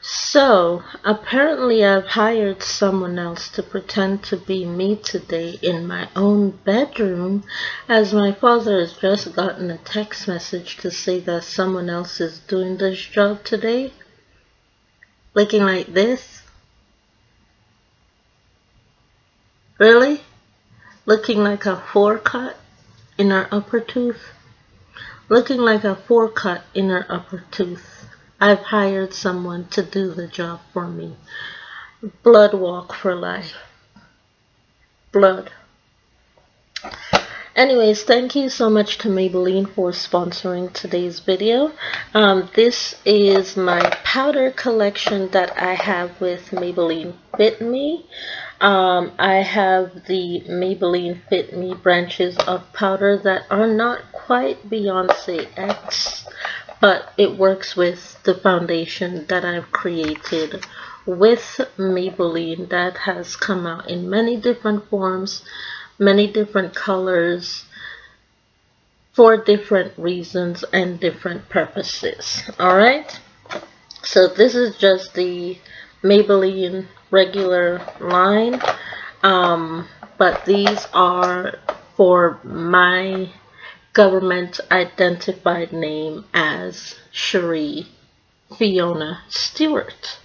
So, apparently I've hired someone else to pretend to be me today in my own bedroom, as my father has just gotten a text message to say that someone else is doing this job today. Looking like this? Really? Looking like a forecut in her upper tooth? Looking like a forecut in her upper tooth. I've hired someone to do the job for me. Blood walk for life. Blood. Anyways, thank you so much to Maybelline for sponsoring today's video. This is my powder collection that I have with Maybelline Fit Me. I have the Maybelline Fit Me branches of powder that are not quite Beyonce X, but it works with the foundation that I've created with Maybelline that has come out in many different forms, many different colors, for different reasons and different purposes. Alright, so this is just the Maybelline regular line, but these are for my government identified name as Cherie Fiona Stewart.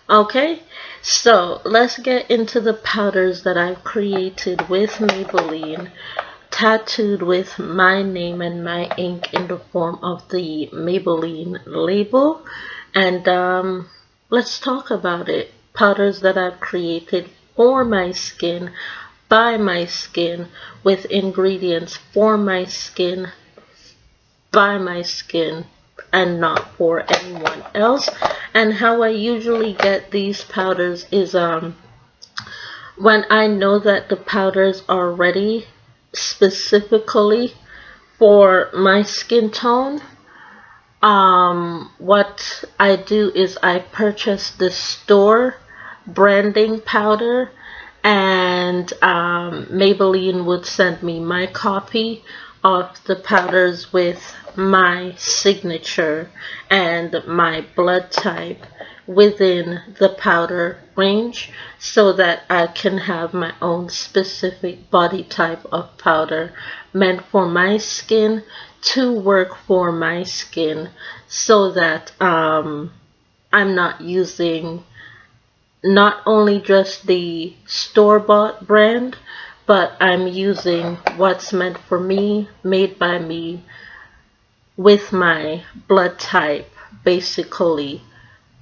Okay, so let's get into the powders that I've created with Maybelline, tattooed with my name and my ink in the form of the Maybelline label. And let's talk about it. Powders that I've created for my skin, by my skin, with ingredients for my skin, by my skin, and not for anyone else. And how I usually get these powders is when I know that the powders are ready specifically for my skin tone. What I do is I purchase the store branding powder, and Maybelline would send me my copy of the powders with my signature and my blood type within the powder range, so that I can have my own specific body type of powder meant for my skin to work for my skin, so that I'm not using not only just the store-bought brand, but I'm using what's meant for me, made by me, with my blood type, basically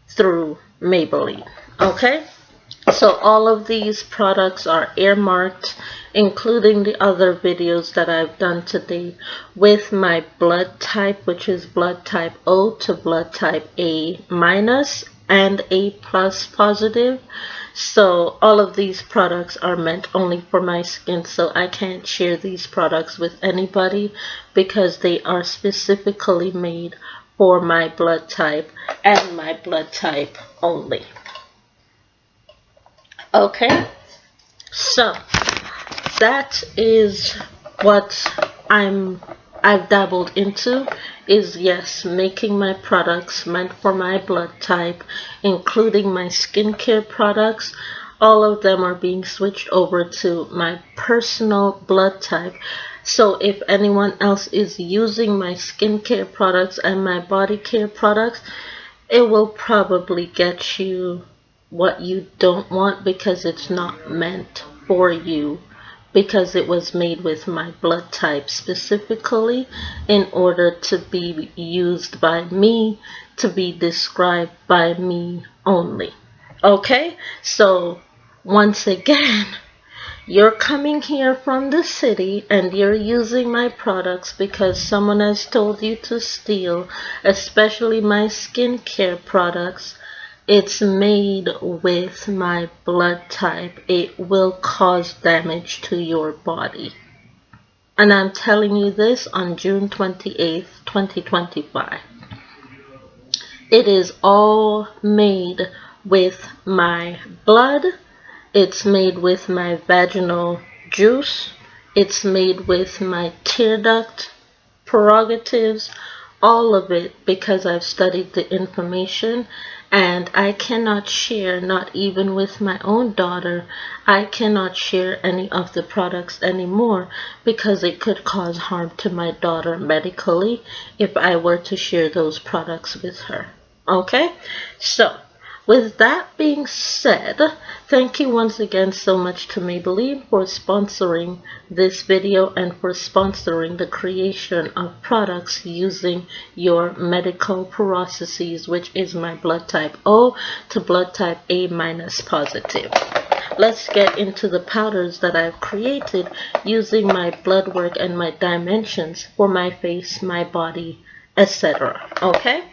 through Maybelline. Okay, so all of these products are earmarked, including the other videos that I've done today, with my blood type, which is blood type O to blood type A minus and A plus positive. So all of these products are meant only for my skin, so I can't share these products with anybody because they are specifically made for my blood type and my blood type only. Okay, so that is what I've dabbled into, is yes, making my products meant for my blood type, including my skincare products. All of them are being switched over to my personal blood type. So if anyone else is using my skincare products and my body care products, it will probably get you what you don't want, because it's not meant for you, because it was made with my blood type specifically in order to be used by me, to be described by me only. Okay, so once again, you're coming here from the city and you're using my products because someone has told you to steal, especially my skincare products. It's made with my blood type. It will cause damage to your body. And I'm telling you this on June 28th, 2025. It is all made with my blood. It's made with my vaginal juice. It's made with my tear duct prerogatives, all of it, because I've studied the information, and I cannot share, not even with my own daughter, I cannot share any of the products anymore because it could cause harm to my daughter medically if I were to share those products with her. Okay? So, with that being said, thank you once again so much to Maybelline for sponsoring this video and for sponsoring the creation of products using your medical processes, which is my blood type O to blood type A minus positive. Let's get into the powders that I've created using my blood work and my dimensions for my face, my body, etc. Okay?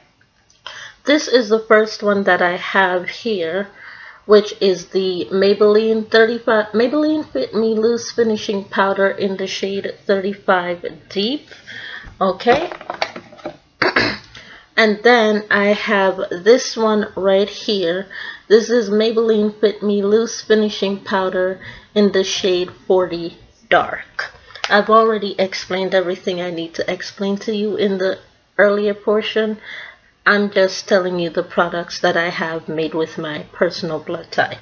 This is the first one that I have here, which is the Maybelline Fit Me Loose Finishing Powder in the shade 35 Deep. Okay. And then I have this one right here. This is Maybelline Fit Me Loose Finishing Powder in the shade 40 Dark. I've already explained everything I need to explain to you in the earlier portion. I'm just telling you the products that I have made with my personal blood type.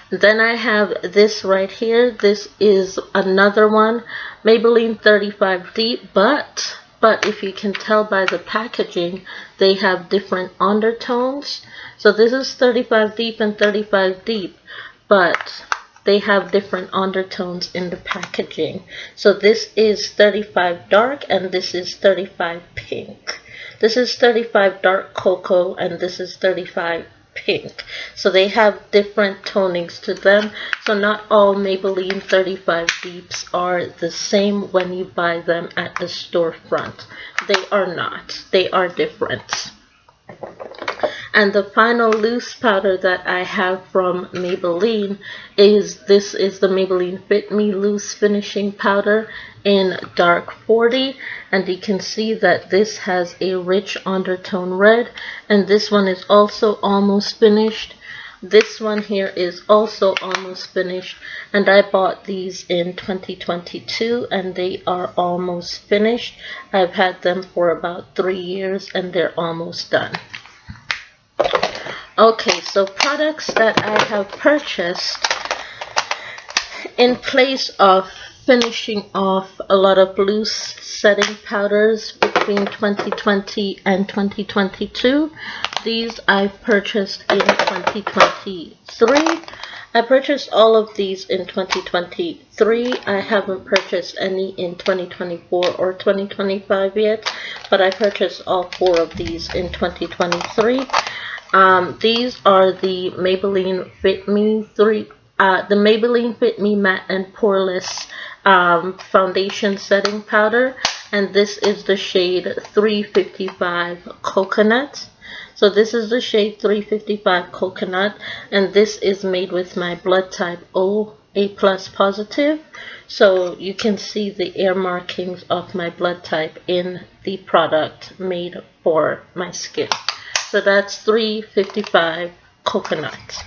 Then I have this right here. This is another one, Maybelline 35 Deep, but if you can tell by the packaging, they have different undertones. So this is 35 Deep and 35 Deep, but they have different undertones in the packaging. So this is 35 Dark and this is 35 Pink. This is 35 Dark Cocoa and this is 35 Pink. So they have different tonings to them. So not all Maybelline 35 Deeps are the same when you buy them at the storefront. They are not. They are different. And the final loose powder that I have from Maybelline is the Maybelline Fit Me Loose Finishing Powder in Dark 40. And you can see that this has a rich undertone red. And this one is also almost finished. This one here is also almost finished. And I bought these in 2022 and they are almost finished. I've had them for about 3 years and they're almost done. Okay, so products that I have purchased in place of finishing off a lot of loose setting powders between 2020 and 2022. These I've purchased in 2023. I purchased all of these in 2023. I haven't purchased any in 2024 or 2025 yet, but I purchased all 4 of these in 2023. These are the Maybelline Fit Me the Maybelline Fit Me Matte and Poreless Foundation Setting Powder, and this is the shade 355 Coconut. So this is the shade 355 Coconut, and this is made with my blood type O, A+ positive. So you can see the air markings of my blood type in the product made for my skin. So that's 355 Coconut.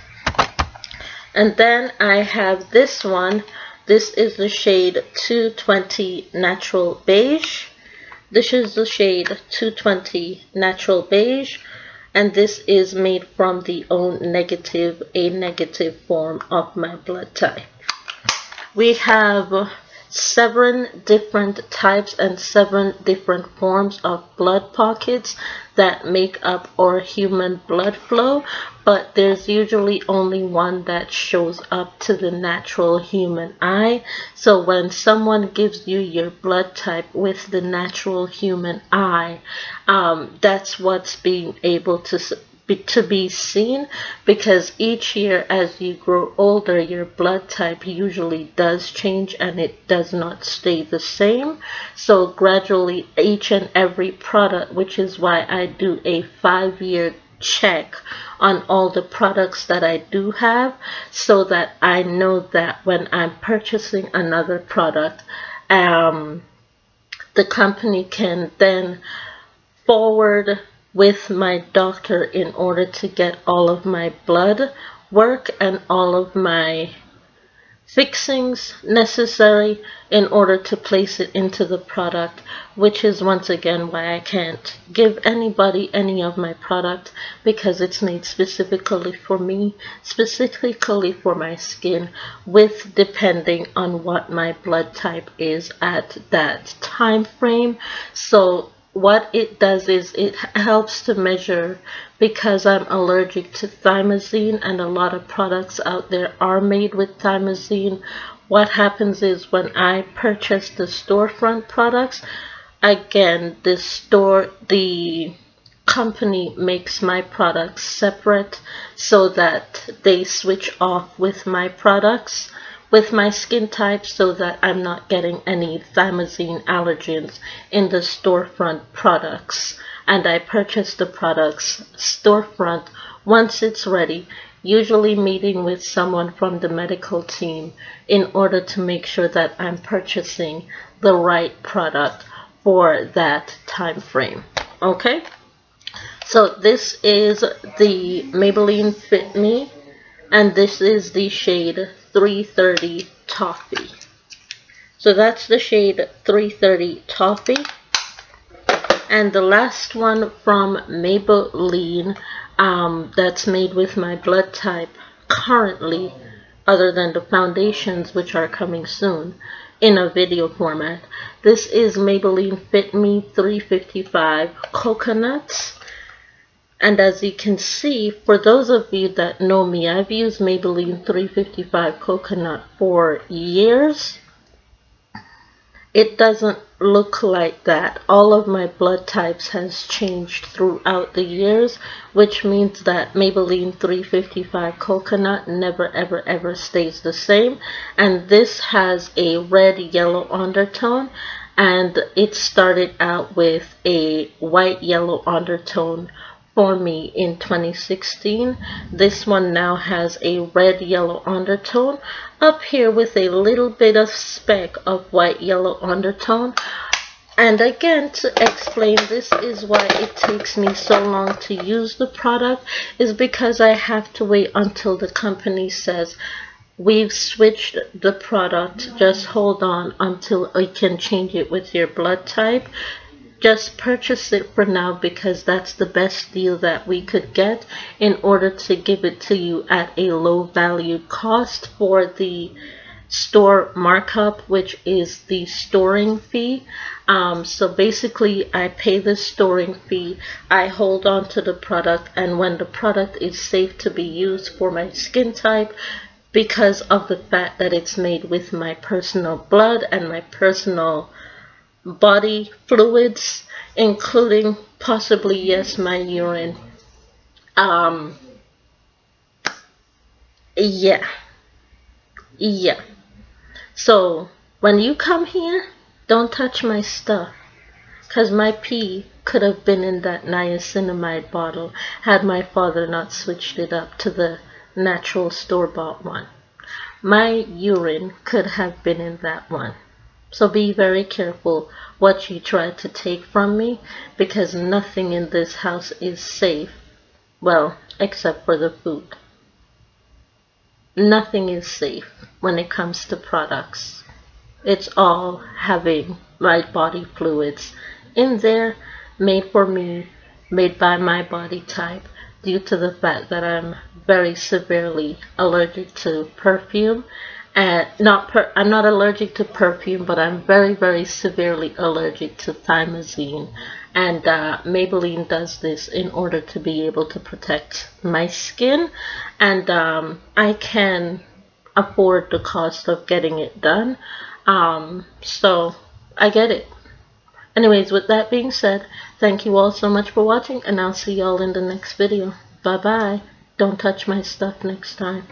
And then I have this one. This is the shade 220 Natural Beige. This is the shade 220 Natural Beige. And this is made from the O negative, A negative form of my blood type. We have 7 different types and 7 different forms of blood pockets that make up our human blood flow, but there's usually only one that shows up to the natural human eye. So when someone gives you your blood type with the natural human eye, that's what's being able to be seen, because each year as you grow older, your blood type usually does change and it does not stay the same. So gradually each and every product, which is why I do a 5-year check on all the products that I do have, so that I know that when I'm purchasing another product, the company can then forward with my doctor in order to get all of my blood work and all of my fixings necessary in order to place it into the product, which is once again why I can't give anybody any of my product, because it's made specifically for me, specifically for my skin, with depending on what my blood type is at that time frame. So what it does is it helps to measure, because I'm allergic to thymosin and a lot of products out there are made with thymosin. What happens is when I purchase the storefront products, again, the company makes my products separate so that they switch off with my products with my skin type, so that I'm not getting any thymosin allergens in the storefront products. And I purchase the products storefront once it's ready, usually meeting with someone from the medical team in order to make sure that I'm purchasing the right product for that time frame. Okay, so this is the Maybelline Fit Me, and this is the shade 330 Toffee. So that's the shade 330 Toffee. And the last one from Maybelline, that's made with my blood type currently, other than the foundations which are coming soon in a video format. This is Maybelline Fit Me 355 Coconuts. And as you can see, for those of you that know me, I've used Maybelline 355 Coconut for years. It doesn't look like that. All of my blood types has changed throughout the years, which means that Maybelline 355 Coconut never ever ever stays the same. And this has a red yellow undertone, and it started out with a white yellow undertone for me in 2016. This one now has a red yellow undertone up here with a little bit of speck of white yellow undertone. And again, to explain, this is why it takes me so long to use the product, is because I have to wait until the company says we've switched the product, just hold on until we can change it with your blood type. Just purchase it for now, because that's the best deal that we could get in order to give it to you at a low value cost for the store markup, which is the storing fee. So basically I pay the storing fee, I hold on to the product, and when the product is safe to be used for my skin type, because of the fact that it's made with my personal blood and my personal body fluids, including possibly, yes, my urine. Yeah. So when you come here, don't touch my stuff, because my pee could have been in that niacinamide bottle had my father not switched it up to the natural store-bought one. My urine could have been in that one. So be very careful what you try to take from me, because nothing in this house is safe. Well, except for the food. Nothing is safe when it comes to products. It's all having my body fluids in there, made for me, made by my body type, due to the fact that I'm very severely allergic to perfume. And I'm not allergic to perfume, but I'm very, very severely allergic to thymosin. And Maybelline does this in order to be able to protect my skin. And I can afford the cost of getting it done. So I get it. Anyways, with that being said, thank you all so much for watching, and I'll see y'all in the next video. Bye bye. Don't touch my stuff next time.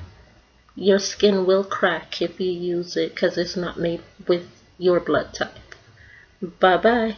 Your skin will crack if you use it, because it's not made with your blood type. Bye bye.